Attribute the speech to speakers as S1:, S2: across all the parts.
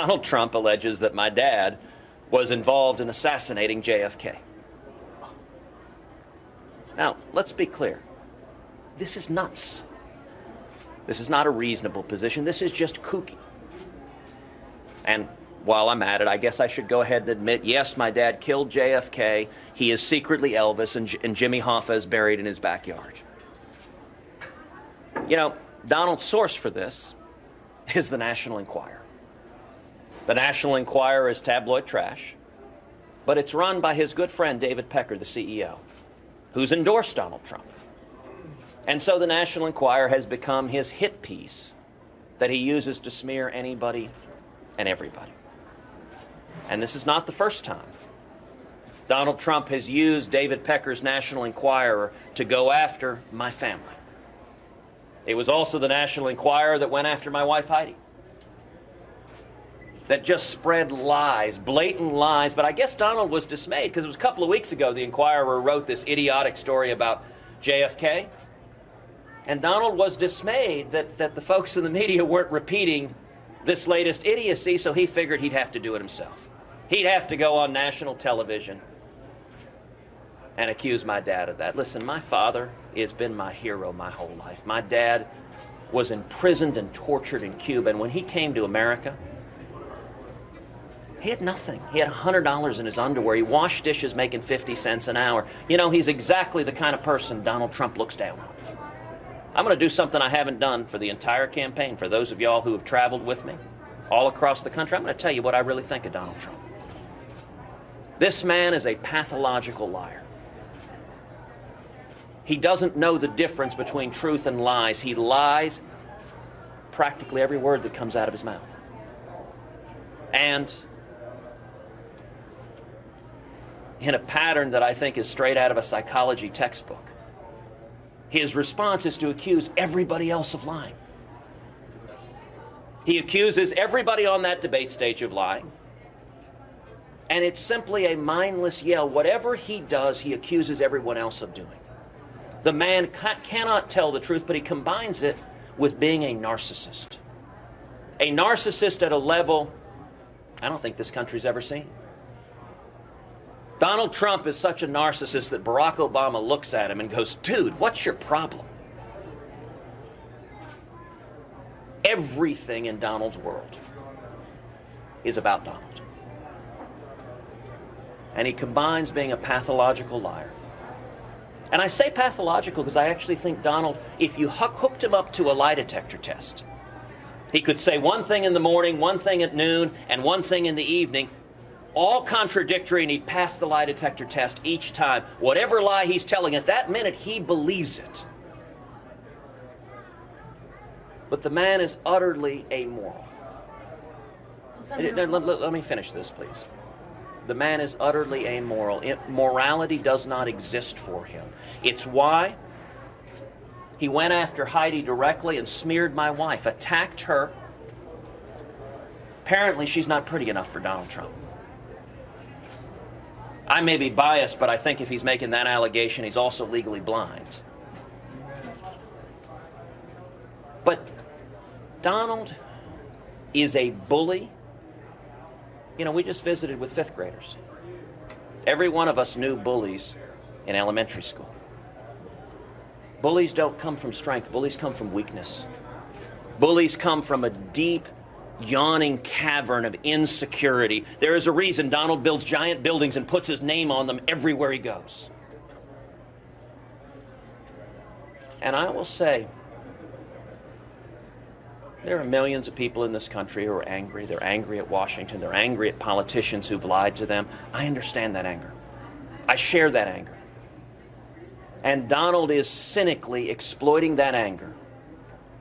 S1: Donald Trump alleges that my dad was involved in assassinating JFK. Now, let's be clear. This is nuts. This is not a reasonable position. This is just kooky. And while I'm at it, I guess I should go ahead and admit, yes, my dad killed JFK. He is secretly Elvis, and Jimmy Hoffa is buried in his backyard. You know, Donald's source for this is the National Enquirer. The National Enquirer is tabloid trash, but it's run by his good friend David Pecker, the CEO, who's endorsed Donald Trump. And so the National Enquirer has become his hit piece that he uses to smear anybody and everybody. And this is not the first time Donald Trump has used David Pecker's National Enquirer to go after my family. It was also the National Enquirer that went after my wife Heidi, that just spread lies, blatant lies. But I guess Donald was dismayed because it was a couple of weeks ago the Enquirer wrote this idiotic story about JFK. And Donald was dismayed that the folks in the media weren't repeating this latest idiocy, so he figured he'd have to do it himself. He'd have to go on national television and accuse my dad of that. Listen, my father has been my hero my whole life. My dad was imprisoned and tortured in Cuba, and when he came to America, he had nothing. He had $100 in his underwear. He washed dishes making 50 cents an hour. You know, he's exactly the kind of person Donald Trump looks down on. I'm going to do something I haven't done for the entire campaign. For those of y'all who have traveled with me all across the country, I'm going to tell you what I really think of Donald Trump. This man is a pathological liar. He doesn't know the difference between truth and lies. He lies practically every word that comes out of his mouth. And in a pattern that I think is straight out of a psychology textbook, his response is to accuse everybody else of lying. He accuses everybody on that debate stage of lying. And it's simply a mindless yell. Whatever he does, he accuses everyone else of doing. The man cannot tell the truth, but he combines it with being a narcissist. A narcissist at a level I don't think this country's ever seen. Donald Trump is such a narcissist that Barack Obama looks at him and goes, "Dude, what's your problem?" Everything in Donald's world is about Donald. And he combines being a pathological liar. And I say pathological because I actually think Donald, if you hooked him up to a lie detector test, he could say one thing in the morning, one thing at noon, and one thing in the evening, all contradictory, and he'd pass the lie detector test each time. Whatever lie he's telling at that minute, he believes it. But the man is utterly amoral. Let me finish this, please. The man is utterly amoral. Morality does not exist for him. It's why he went after Heidi directly and smeared my wife, attacked her. Apparently, she's not pretty enough for Donald Trump. I may be biased, but I think if he's making that allegation, he's also legally blind. But Donald is a bully. You know, we just visited with fifth graders. Every one of us knew bullies in elementary school. Bullies don't come from strength. Bullies come from weakness. Bullies come from a deep, yawning cavern of insecurity. There is a reason Donald builds giant buildings and puts his name on them everywhere he goes. And I will say, there are millions of people in this country who are angry. They're angry at Washington. They're angry at politicians who've lied to them. I understand that anger. I share that anger. And Donald is cynically exploiting that anger,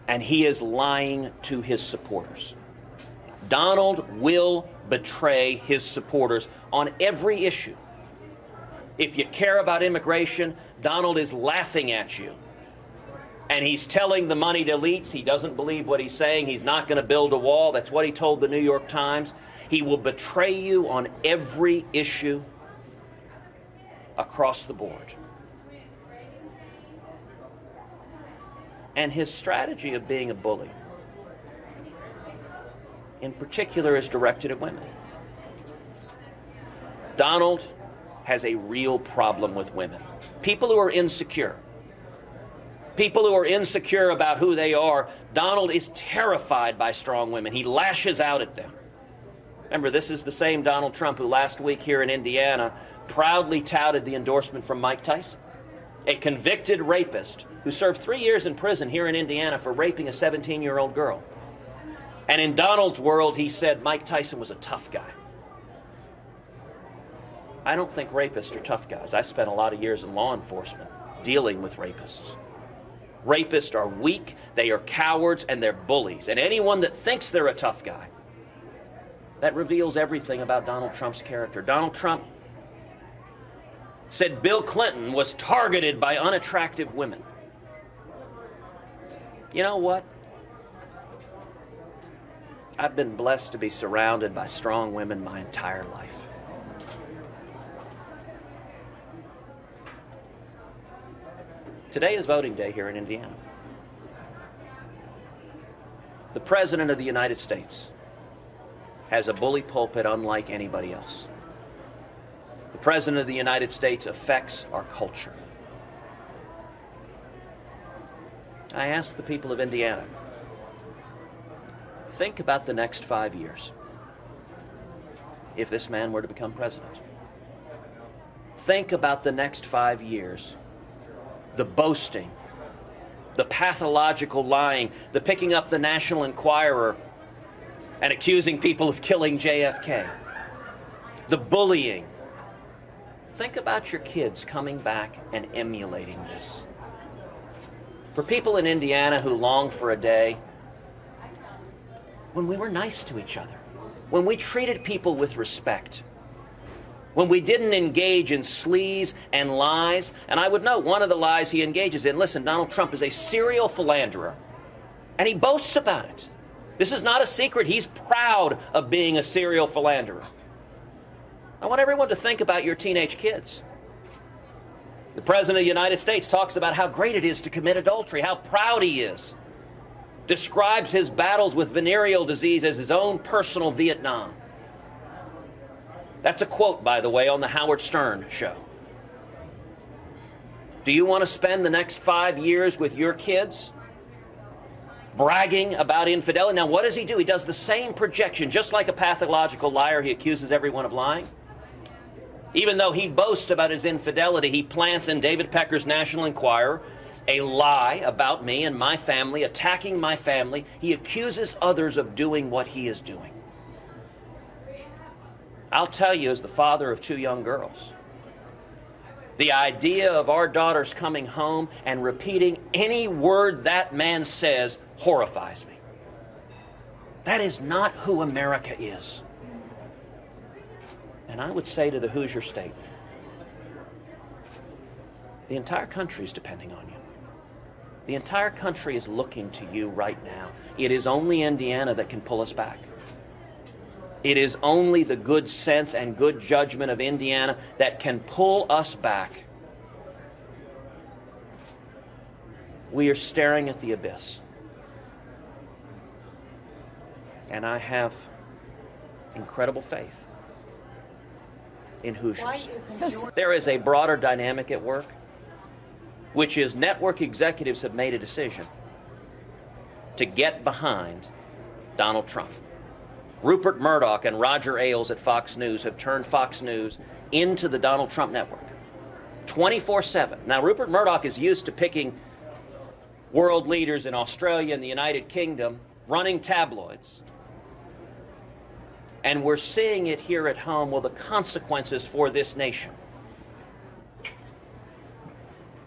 S1: and he is lying to his supporters. Donald will betray his supporters on every issue. If you care about immigration, Donald is laughing at you. And he's telling the moneyed elites he doesn't believe what he's saying. He's not going to build a wall. That's what he told the New York Times. He will betray you on every issue across the board. And his strategy of being a bully in particular is directed at women. Donald has a real problem with women. People who are insecure. People who are insecure about who they are. Donald is terrified by strong women. He lashes out at them. Remember, this is the same Donald Trump who last week here in Indiana proudly touted the endorsement from Mike Tyson, a convicted rapist who served 3 years in prison here in Indiana for raping a 17-year-old girl. And in Donald's world, he said Mike Tyson was a tough guy. I don't think rapists are tough guys. I spent a lot of years in law enforcement dealing with rapists. Rapists are weak, they are cowards, and they're bullies. And anyone that thinks they're a tough guy, that reveals everything about Donald Trump's character. Donald Trump said Bill Clinton was targeted by unattractive women. You know what? I've been blessed to be surrounded by strong women my entire life. Today is voting day here in Indiana. The President of the United States has a bully pulpit unlike anybody else. The President of the United States affects our culture. I ask the people of Indiana, think about the next 5 years if this man were to become president. Think about the next 5 years. The boasting, the pathological lying, the picking up the National Enquirer and accusing people of killing JFK, the bullying. Think about your kids coming back and emulating this. For people in Indiana who long for a day when we were nice to each other, when we treated people with respect, when we didn't engage in sleaze and lies. And I would note one of the lies he engages in, listen, Donald Trump is a serial philanderer, and he boasts about it. This is not a secret. He's proud of being a serial philanderer. I want everyone to think about your teenage kids. The President of the United States talks about how great it is to commit adultery, how proud he is. Describes his battles with venereal disease as his own personal Vietnam. That's a quote, by the way, on the Howard Stern show. Do you want to spend the next 5 years with your kids bragging about infidelity? Now, what does he do? He does the same projection. Just like a pathological liar, he accuses everyone of lying. Even though he boasts about his infidelity, he plants in David Pecker's National Enquirer a lie about me and my family, attacking my family. He accuses others of doing what he is doing. I'll tell you, as the father of 2 young girls, the idea of our daughters coming home and repeating any word that man says horrifies me. That is not who America is. And I would say to the Hoosier State, the entire country is depending on you. The entire country is looking to you right now. It is only Indiana that can pull us back. It is only the good sense and good judgment of Indiana that can pull us back. We are staring at the abyss. And I have incredible faith in Hoosiers. There is a broader dynamic at work, which is network executives have made a decision to get behind Donald Trump. Rupert Murdoch and Roger Ailes at Fox News have turned Fox News into the Donald Trump network 24/7. Now, Rupert Murdoch is used to picking world leaders in Australia and the United Kingdom, running tabloids. And we're seeing it here at home. Well, the consequences for this nation.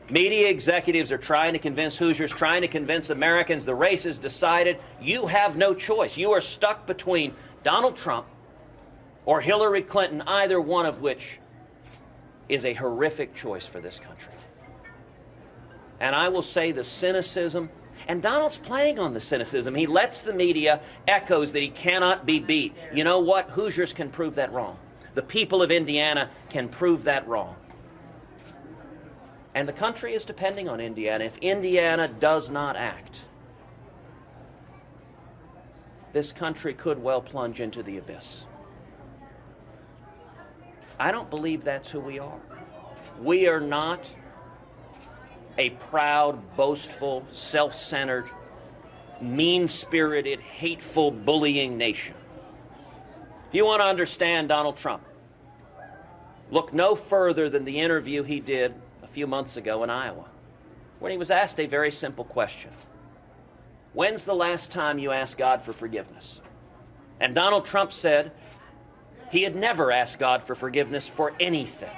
S1: Media executives are trying to convince Hoosiers, trying to convince Americans the race is decided. You have no choice. You are stuck between Donald Trump or Hillary Clinton, either one of which is a horrific choice for this country. And I will say the cynicism, and Donald's playing on the cynicism. He lets the media echoes that he cannot be beat. You know what? Hoosiers can prove that wrong. The people of Indiana can prove that wrong. And the country is depending on Indiana. If Indiana does not act, this country could well plunge into the abyss. I don't believe that's who we are. We are not a proud, boastful, self-centered, mean-spirited, hateful, bullying nation. If you want to understand Donald Trump, look no further than the interview he did a few months ago in Iowa, when he was asked a very simple question. When's the last time you asked God for forgiveness? And Donald Trump said he had never asked God for forgiveness for anything.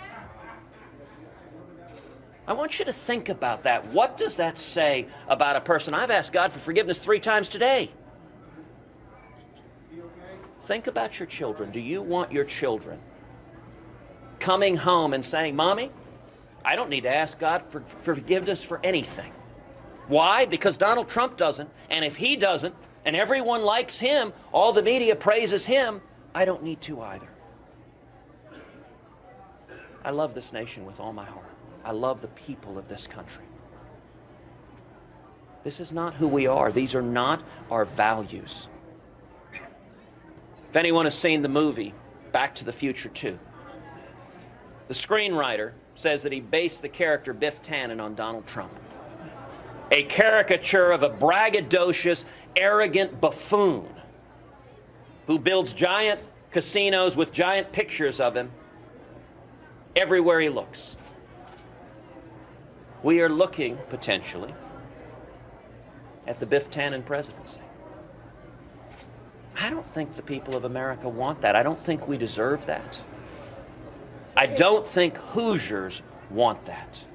S1: I want you to think about that. What does that say about a person? I've asked God for forgiveness 3 times today. Think about your children. Do you want your children coming home and saying, Mommy, I don't need to ask God for forgiveness for anything? Why? Because Donald Trump doesn't, and if he doesn't, and everyone likes him, all the media praises him, I don't need to either. I love this nation with all my heart. I love the people of this country. This is not who we are. These are not our values. If anyone has seen the movie Back to the Future 2, the screenwriter says that he based the character Biff Tannen on Donald Trump. A caricature of a braggadocious, arrogant buffoon who builds giant casinos with giant pictures of him everywhere he looks. We are looking, potentially, at the Biff Tannen presidency. I don't think the people of America want that. I don't think we deserve that. I don't think Hoosiers want that.